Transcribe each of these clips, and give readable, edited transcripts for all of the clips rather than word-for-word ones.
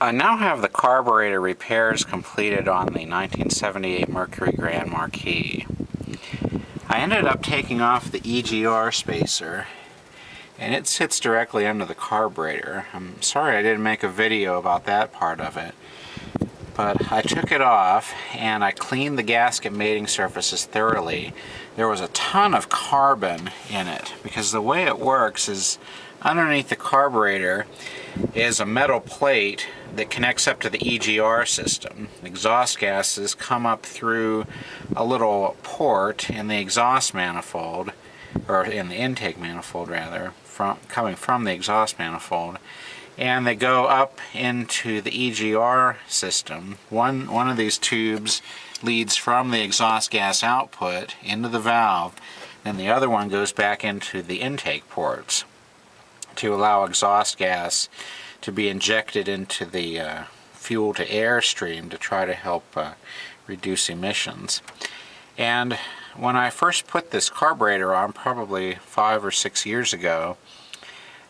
I now have the carburetor repairs completed on the 1978 Mercury Grand Marquis. I ended up taking off the EGR spacer, and it sits directly under the carburetor. I'm sorry I didn't make a video about that part of it, but I took it off and I cleaned the gasket mating surfaces thoroughly. There was a ton of carbon in it, because the way it works is underneath the carburetor is a metal plate that connects up to the EGR system. Exhaust gases come up through a little port in the exhaust manifold, or in the intake manifold rather, coming from the exhaust manifold, and they go up into the EGR system. One of these tubes leads from the exhaust gas output into the valve, and the other one goes back into the intake ports to allow exhaust gas to be injected into the fuel to air stream to try to help reduce emissions. And when I first put this carburetor on, probably 5 or 6 years ago,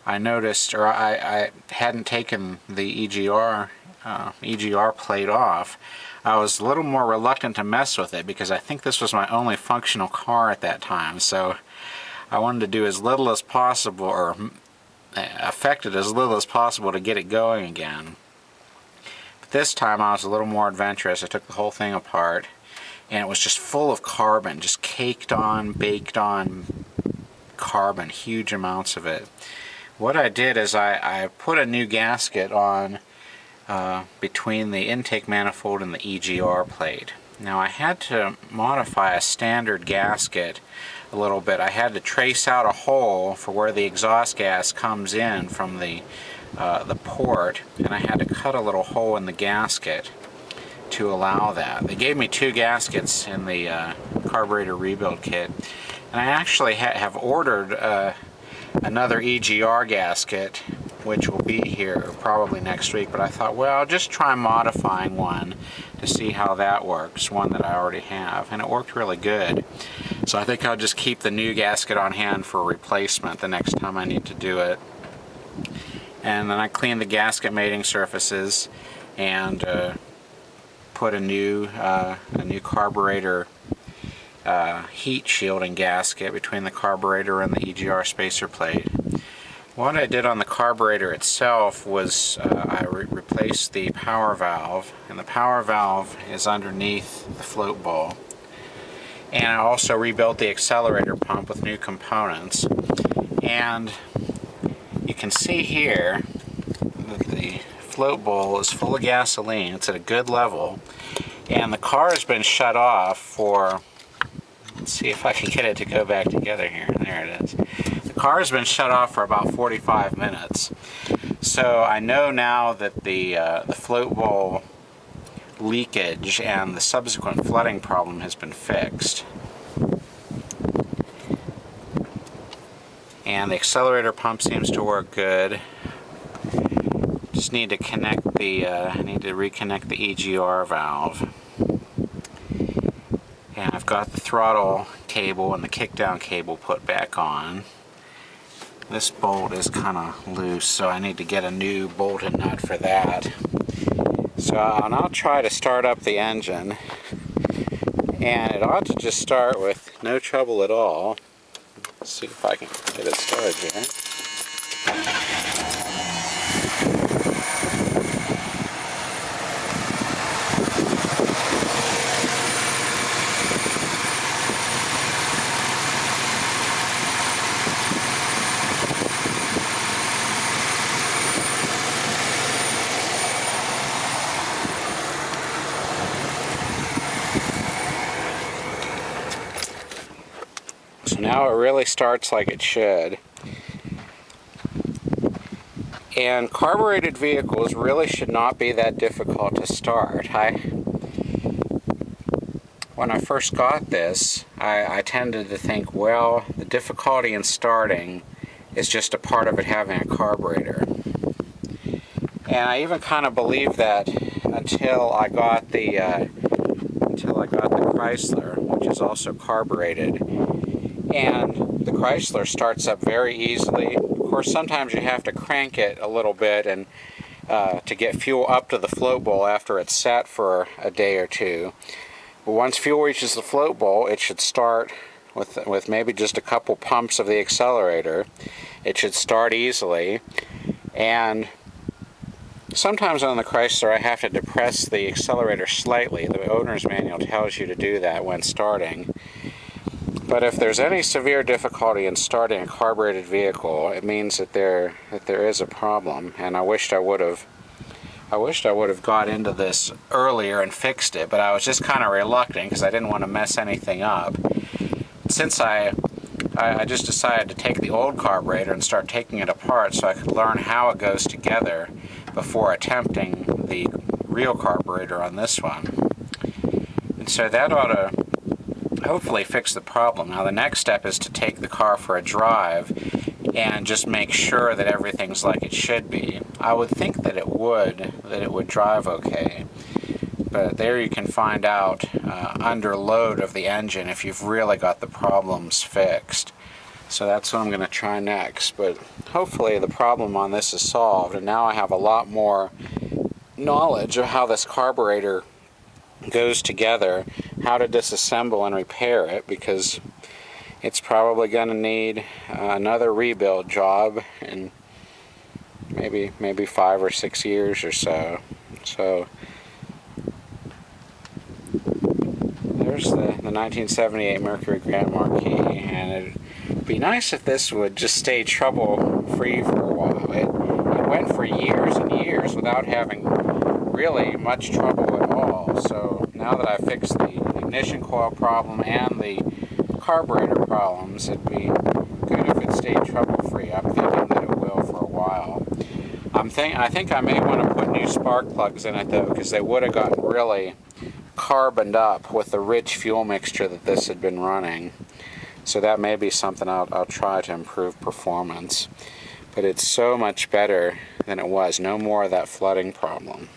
I noticed, or I hadn't taken the EGR plate off. I was a little more reluctant to mess with it because I think this was my only functional car at that time, so I wanted to do as little as possible, or affect it as little as possible to get it going again. But this time I was a little more adventurous. I took the whole thing apart, and it was just full of carbon, just caked on, baked on carbon, huge amounts of it. What I did is I put a new gasket on between the intake manifold and the EGR plate. Now I had to modify a standard gasket a little bit. I had to trace out a hole for where the exhaust gas comes in from the port, and I had to cut a little hole in the gasket to allow that. They gave me 2 gaskets in the carburetor rebuild kit, and I actually have ordered another EGR gasket, which will be here probably next week, but I thought, well, I'll just try modifying one to see how that works, one that I already have, and it worked really good. So I think I'll just keep the new gasket on hand for replacement the next time I need to do it. And then I cleaned the gasket mating surfaces and put a new carburetor heat shielding gasket between the carburetor and the EGR spacer plate. What I did on the carburetor itself was I replaced the power valve, and the power valve is underneath the float bowl. And I also rebuilt the accelerator pump with new components. And you can see here that the float bowl is full of gasoline. It's at a good level. And the car has been shut off for, let's see if I can get it to go back together here. There it is. The car has been shut off for about 45 minutes. So I know now that the float bowl leakage and the subsequent flooding problem has been fixed. And the accelerator pump seems to work good. Just need to connect the reconnect the EGR valve. And I've got the throttle cable and the kickdown cable put back on. This bolt is kind of loose, so I need to get a new bolt and nut for that. So I'll try to start up the engine, and it ought to just start with no trouble at all. Let's see if I can get it started here. So now it really starts like it should. And carbureted vehicles really should not be that difficult to start. When I first got this, I tended to think, well, the difficulty in starting is just a part of it having a carburetor. And I even kind of believed that until I got the Chrysler, which is also carbureted. And the Chrysler starts up very easily. Of course, sometimes you have to crank it a little bit, and to get fuel up to the float bowl after it's sat for a day or two. But once fuel reaches the float bowl, it should start with maybe just a couple pumps of the accelerator. It should start easily, and sometimes on the Chrysler I have to depress the accelerator slightly. The owner's manual tells you to do that when starting. But if there's any severe difficulty in starting a carbureted vehicle, it means that there is a problem, and I wished I would have got into this earlier and fixed it, but I was just kind of reluctant because I didn't want to mess anything up. Since I just decided to take the old carburetor and start taking it apart so I could learn how it goes together before attempting the real carburetor on this one. And so that ought to hopefully fix the problem. Now the next step is to take the car for a drive and just make sure that everything's like it should be. I would think that it would drive okay, but there you can find out under load of the engine if you've really got the problems fixed. So that's what I'm going to try next, but hopefully the problem on this is solved, and now I have a lot more knowledge of how this carburetor goes together, how to disassemble and repair it, because it's probably going to need another rebuild job in maybe 5 or 6 years or so. So there's the 1978 Mercury Grand Marquis, and it'd be nice if this would just stay trouble-free for a while. It went for years and years without having really much trouble at all. So now that I've fixed the ignition coil problem and the carburetor problems, it'd be good if it stayed trouble-free. I'm thinking that it will for a while. I think I may want to put new spark plugs in it though, because they would have gotten really carboned up with the rich fuel mixture that this had been running. So that may be something I'll try to improve performance. But it's so much better than it was. No more of that flooding problem.